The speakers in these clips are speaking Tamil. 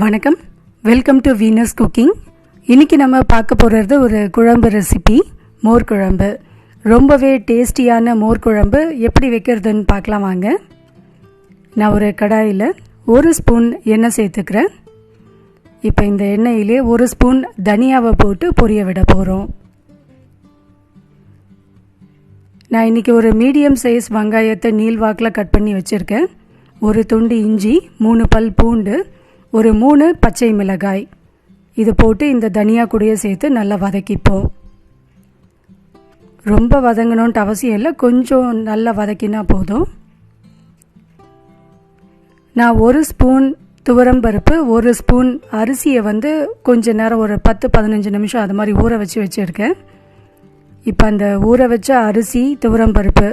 வணக்கம், வெல்கம் டு வீனஸ் குக்கிங். இன்றைக்கி நம்ம பார்க்க போகிறது ஒரு குழம்பு ரெசிபி, மோர் குழம்பு. ரொம்பவே டேஸ்டியான மோர் குழம்பு எப்படி வைக்கிறதுன்னு பார்க்கலாம் வாங்க. நான் ஒரு கடாயில் 1 ஸ்பூன் எண்ணெய் சேர்த்துக்கிறேன். இப்போ இந்த எண்ணெயிலே 1 ஸ்பூன் தனியாவை போட்டு பொரிய விட போகிறோம். நான் இன்றைக்கி ஒரு மீடியம் சைஸ் வெங்காயத்தை நீள்வாக்கில் கட் பண்ணி வச்சுருக்கேன். ஒரு துண்டு இஞ்சி, 3 பல் பூண்டு, ஒரு 3 பச்சை மிளகாய் இது போட்டு இந்த தனியா கூடயே சேர்த்து நல்லா வதக்கிப்போம். ரொம்ப வதங்கணுன்ட்டு அவசியம் இல்லை, கொஞ்சம் நல்லா வதக்கினா போதும். நான் 1 ஸ்பூன் துவரம்பருப்பு, 1 ஸ்பூன் அரிசியை கொஞ்ச நேரம் ஒரு 10-15 நிமிஷம் அது மாதிரி ஊற வச்சுருக்கேன். இப்போ அந்த ஊற வச்ச அரிசி, துவரம்பருப்பு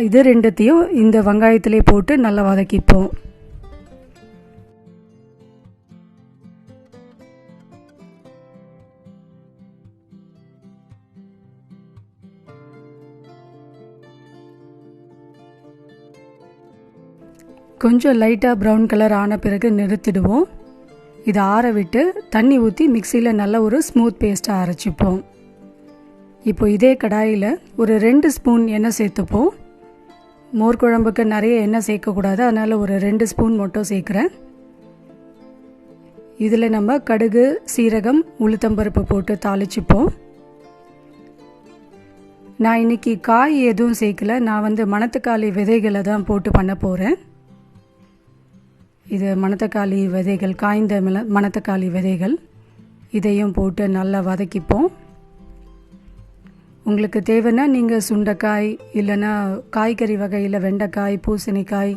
இது ரெண்டுத்தையும் இந்த வெங்காயத்திலே போட்டு நல்லா வதக்கிப்போம். கொஞ்சம் லைட்டாக ப்ரௌன் கலர் ஆன பிறகு நிறுத்திடுவோம். இதை ஆற விட்டு தண்ணி ஊற்றி மிக்சியில் நல்ல ஒரு ஸ்மூத் பேஸ்ட்டாக அரைச்சிப்போம். இப்போ இதே கடாயில் ஒரு 2 ஸ்பூன் எண்ணெய் சேர்த்துப்போம். மோர் குழம்புக்கு நிறைய எண்ணெய் சேர்க்கக்கூடாது, அதனால் ஒரு 2 ஸ்பூன் மட்டும் சேர்க்குறேன். இதில் நம்ம கடுகு, சீரகம், உளுத்தம்பருப்பு போட்டு தாளிச்சிப்போம். நான் இன்றைக்கி காய் எதுவும் சேர்க்கல, நான் மணத்தக்காளி விதைகளை தான் போட்டு பண்ண போகிறேன். இது மணத்தக்காளி விதைகள், காய்ந்த மணத்தக்காளி விதைகள், இதையும் போட்டு நல்லா வதக்கிப்போம். உங்களுக்கு தேவைன்னா நீங்கள் சுண்டைக்காய் இல்லைன்னா காய்கறி வகையில் வெண்டைக்காய், பூசணிக்காய்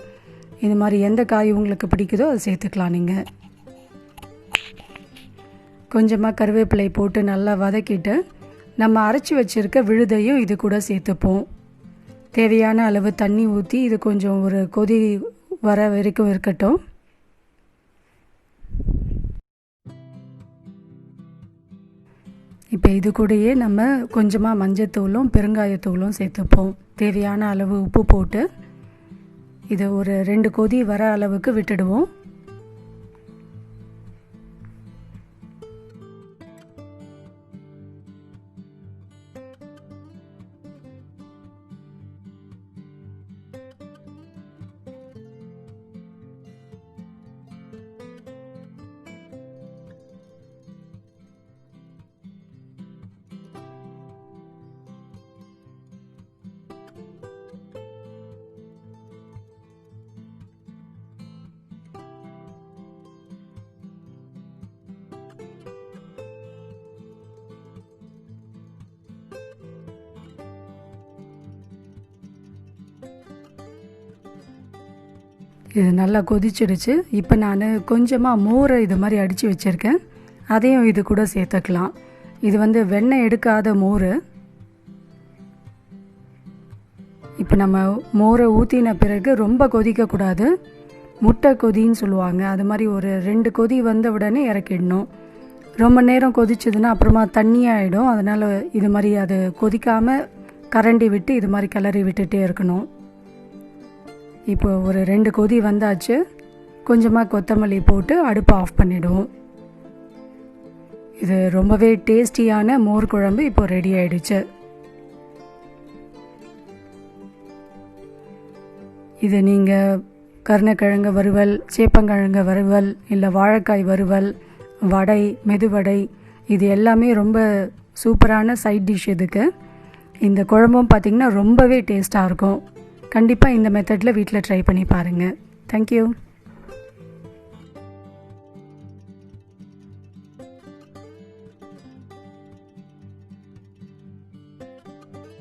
இது மாதிரி எந்த காய் உங்களுக்கு பிடிக்குதோ அதை சேர்த்துக்கலாம். நீங்கள் கொஞ்சமாக கருவேப்பிலை போட்டு நல்லா வதக்கிட்டு நம்ம அரைச்சி வச்சுருக்க விழுதையும் இது கூட சேர்த்துப்போம். தேவையான அளவு தண்ணி ஊற்றி இது கொஞ்சம் ஒரு கொதி வர வரைக்கும் இருக்கட்டும். இப்போ இது கூடயே நம்ம கொஞ்சமாக மஞ்சத்தூளும் பெருங்காயத்தூளும் சேர்த்துப்போம். தேவையான அளவு உப்பு போட்டு இதை ஒரு 2 கொதி வர அளவுக்கு விட்டுடுவோம். இது நல்லா கொதிச்சிடுச்சு. இப்போ நான் கொஞ்சமாக மோரை இது மாதிரி அடித்து வச்சுருக்கேன், அதையும் இது கூட சேர்த்துக்கலாம். இது வெண்ணெய் எடுக்காத மோர். இப்போ நம்ம மோரை ஊற்றின பிறகு ரொம்ப கொதிக்கக்கூடாது, முட்டை கொதின்னு சொல்லுவாங்க, அது மாதிரி ஒரு 2 கொதி வந்த உடனே இறக்கிடணும். ரொம்ப நேரம் கொதிச்சதுன்னா அப்புறமா தண்ணியாகிடும். அதனால் இது மாதிரி அது கொதிக்காமல் கரண்டி விட்டு இது மாதிரி கிளறி விட்டுட்டே இருக்கணும். இப்போ ஒரு 2 கொதி வந்தாச்சு. கொஞ்சமாக கொத்தமல்லி போட்டு அடுப்பை ஆஃப் பண்ணிவிடுவோம். இது ரொம்பவே டேஸ்டியான மோர் குழம்பு இப்போ ரெடி ஆயிடுச்சு. இது நீங்கள் கருணக்கிழங்கு வறுவல், சேப்பங்கிழங்கு வறுவல், இல்லை வாழைக்காய் வறுவல், வடை, மெதுவடை இது எல்லாமே ரொம்ப சூப்பரான சைட் டிஷ். இதுக்கு இந்த குழம்பும் பார்த்திங்கன்னா ரொம்பவே டேஸ்ட்டாக இருக்கும். கண்டிப்பாக இந்த மெத்தடில் வீட்டில் ட்ரை பண்ணி பாருங்கள். தேங்க்யூ.